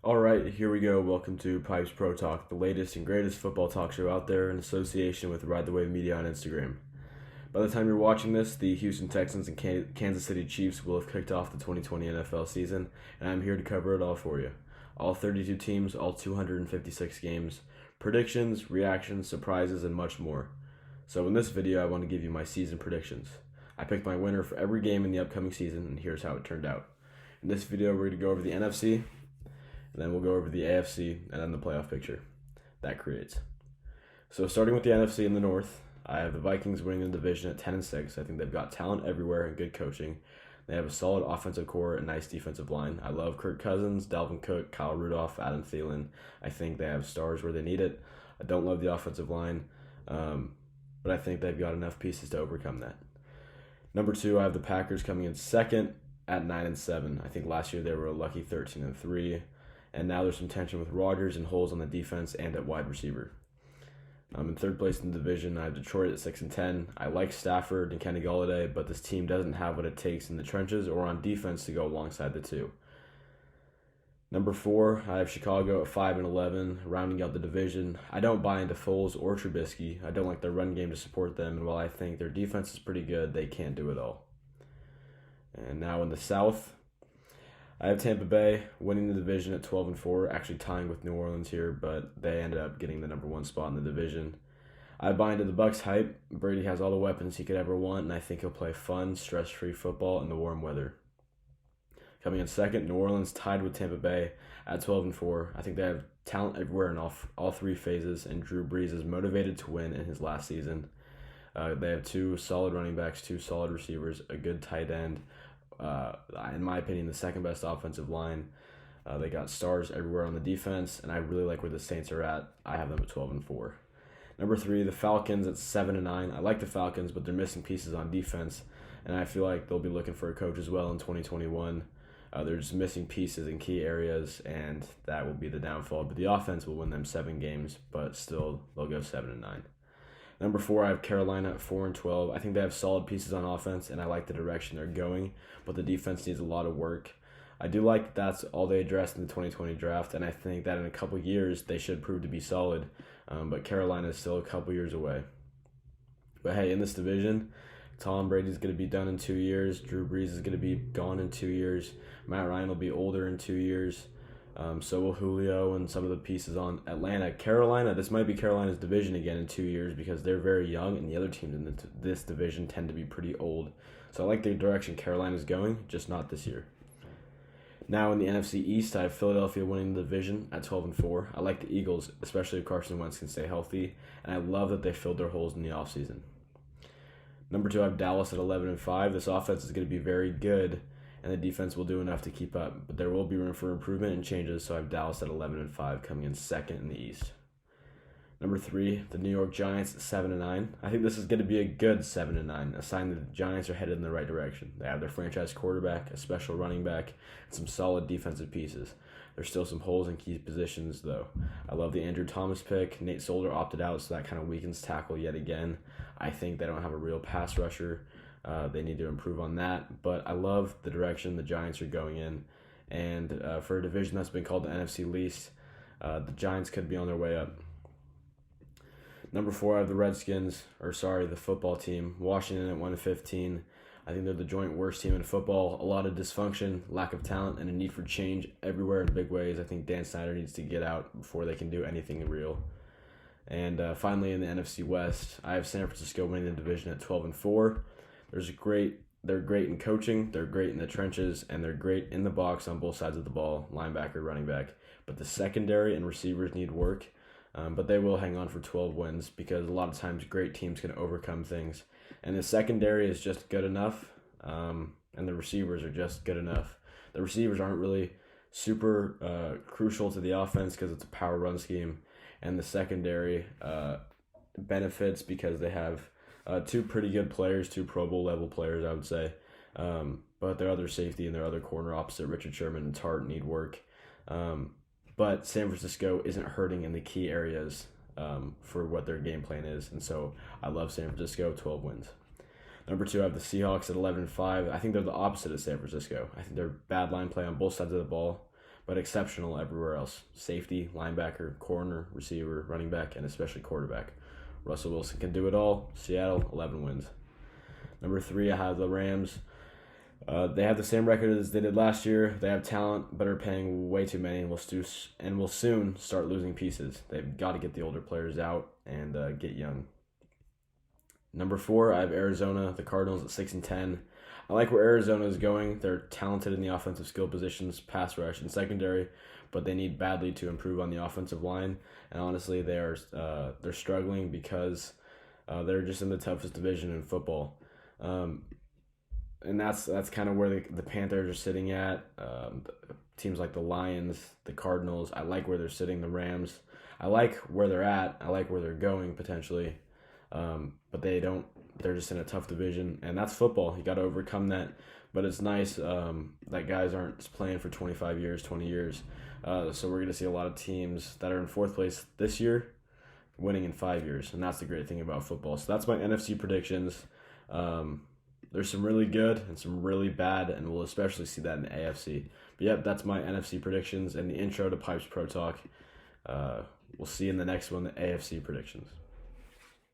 All right, here we go. Welcome to PipesProTalk, the latest and greatest football talk show out there in association with Ride the Wave Media on Instagram. By the time you're watching this, the Houston Texans and Kansas City Chiefs will have kicked off the 2020 NFL season, and I'm here to cover it all for you. All 32 teams, all 256 games, predictions, reactions, surprises, and much more. So in this video, I want to give you my season predictions. I picked my winner for every game in the upcoming season, and here's how it turned out. In this video, we're going to go over the NFC, and then we'll go over the AFC and then the playoff picture that creates. So starting with the NFC in the North, I have the Vikings winning the division at 10-6. I think they've got talent everywhere and good coaching. They have a solid offensive core and nice defensive line. I love Kirk Cousins, Dalvin Cook, Kyle Rudolph, Adam Thielen. I think they have stars where they need it. I don't love the offensive line, but I think they've got enough pieces to overcome that. Number 2, I have the Packers coming in second at 9-7. I think last year they were a lucky 13-3. And now there's some tension with Rodgers and holes on the defense and at wide receiver. In third place in the division, I have Detroit at 6-10. I like Stafford and Kenny Golladay, but this team doesn't have what it takes in the trenches or on defense to go alongside the two. Number 4, I have Chicago at 5-11, rounding out the division. I don't buy into Foles or Trubisky. I don't like their run game to support them, and while I think their defense is pretty good, they can't do it all. And now in the South, I have Tampa Bay winning the division at 12-4, actually tying with New Orleans here, but they ended up getting the number 1 spot in the division. I buy into the Bucs hype. Brady has all the weapons he could ever want, and I think he'll play fun, stress-free football in the warm weather. Coming in second, New Orleans tied with Tampa Bay at 12-4. I think they have talent everywhere in all three phases, and Drew Brees is motivated to win in his last season. They have 2 solid running backs, 2 solid receivers, a good tight end. In my opinion, the second best offensive line. They got stars everywhere on the defense, and I really like where the Saints are at. I have them at 12-4. Number 3, the Falcons at 7-9. I like the Falcons, but they're missing pieces on defense, and I feel like they'll be looking for a coach as well in 2021. They're just missing pieces in key areas, and that will be the downfall. But the offense will win them 7 games, but still they'll go 7-9. Number 4, I have Carolina at 4-12. I think they have solid pieces on offense, and I like the direction they're going, but the defense needs a lot of work. I do like that's all they addressed in the 2020 draft, and I think that in a couple years they should prove to be solid, but Carolina is still a couple years away. But hey, in this division, Tom Brady's going to be done in 2 years. Drew Brees is going to be gone in 2 years. Matt Ryan will be older in 2 years. So will Julio and some of the pieces on Atlanta. Carolina, this might be Carolina's division again in 2 years because they're very young, and the other teams in this division tend to be pretty old. So I like the direction Carolina's going, just not this year. Now in the NFC East, I have Philadelphia winning the division at 12-4. I like the Eagles, especially if Carson Wentz can stay healthy, and I love that they filled their holes in the offseason. Number 2, I have Dallas at 11-5. This offense is going to be very good, and the defense will do enough to keep up. But there will be room for improvement and changes, so I have Dallas at 11-5, coming in second in the East. Number 3, the New York Giants at 7-9. I think this is going to be a good 7-9, a sign that the Giants are headed in the right direction. They have their franchise quarterback, a special running back, and some solid defensive pieces. There's still some holes in key positions, though. I love the Andrew Thomas pick. Nate Solder opted out, so that kind of weakens tackle yet again. I think they don't have a real pass rusher. They need to improve on that, but I love the direction the Giants are going in. And for a division that's been called the NFC least, the Giants could be on their way up. Number 4, I have the football team. Washington at 1-15. I think they're the joint worst team in football. A lot of dysfunction, lack of talent, and a need for change everywhere in big ways. I think Dan Snyder needs to get out before they can do anything real. And finally, in the NFC West, I have San Francisco winning the division at 12-4. They're great in coaching, they're great in the trenches, and they're great in the box on both sides of the ball, linebacker, running back. But the secondary and receivers need work, but they will hang on for 12 wins because a lot of times great teams can overcome things. And the secondary is just good enough, and the receivers are just good enough. The receivers aren't really super crucial to the offense because it's a power run scheme, and the secondary benefits because they have 2 pretty good players, 2 Pro Bowl level players, I would say. But their other safety and their other corner opposite Richard Sherman and Tart need work. But San Francisco isn't hurting in the key areas for what their game plan is. And so I love San Francisco, 12 wins. Number 2, I have the Seahawks at 11-5. I think they're the opposite of San Francisco. I think they're bad line play on both sides of the ball, but exceptional everywhere else. Safety, linebacker, corner, receiver, running back, and especially quarterback. Russell Wilson can do it all. Seattle, 11 wins. Number 3, I have the Rams. They have the same record as they did last year. They have talent, but are paying way too many, and will soon start losing pieces. They've got to get the older players out and get young. Number 4, I have Arizona, the Cardinals at 6-10. I like where Arizona is going. They're talented in the offensive skill positions, pass rush, and secondary, but they need badly to improve on the offensive line. And honestly, they're struggling because they're just in the toughest division in football. And that's kind of where the Panthers are sitting at. Teams like the Lions, the Cardinals, I like where they're sitting. The Rams, I like where they're at. I like where they're going potentially, but they're just in a tough division, and that's football. You got to overcome that. But it's nice that guys aren't playing for 25 years, 20 years. So we're going to see a lot of teams that are in 4th place this year winning in 5 years, and that's the great thing about football. So that's my NFC predictions. There's some really good and some really bad, and we'll especially see that in the AFC. But yep, that's my NFC predictions and the intro to Pipes Pro Talk. We'll see you in the next one, the AFC predictions.